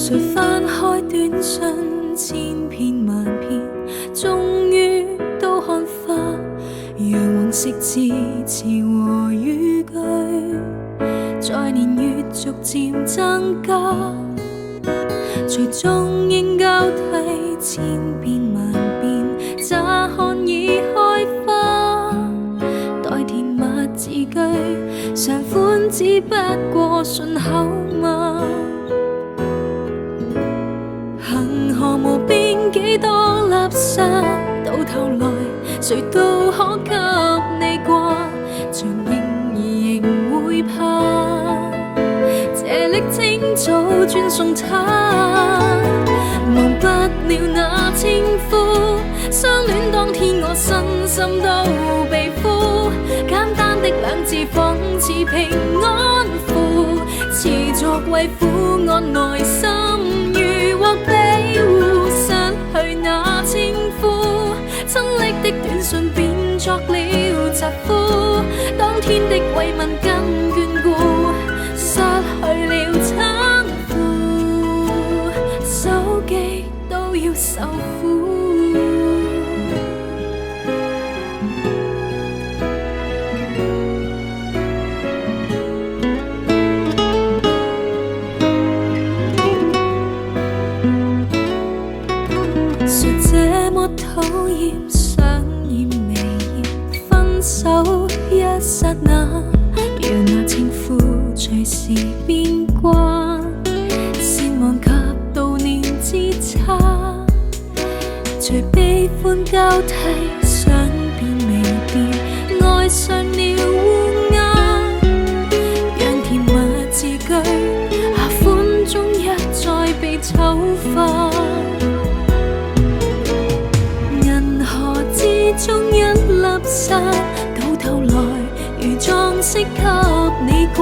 誰翻開短信千篇萬篇，終於都看花，讓往昔字詞和語句在年月逐漸增加，隨中英交替千變萬變，乍看已開花，待填密字句，常款只不過順口嘛。恒河無邊幾多垃圾，到頭來誰都可給你掛，像嬰兒仍會怕，這粒清早轉送他，忘不了那稱呼，相戀當天我身心都被俘，簡單的兩字仿似平安符，持續為苦按內心如獲庇護，失去那稱呼，親昵的短信變作了疾呼，當天的慰問跟眷顧失去了親父，手機都要受苦。誰這麼討厭，想厭未厭，分手一剎那，讓那稱呼隨時變卦，善忘及悼念之差，隨悲歡交替，想變未變，愛上了烏鴉，讓甜蜜字句下款中一再被醜化，中一粒沙，到頭來如裝飾給你掛。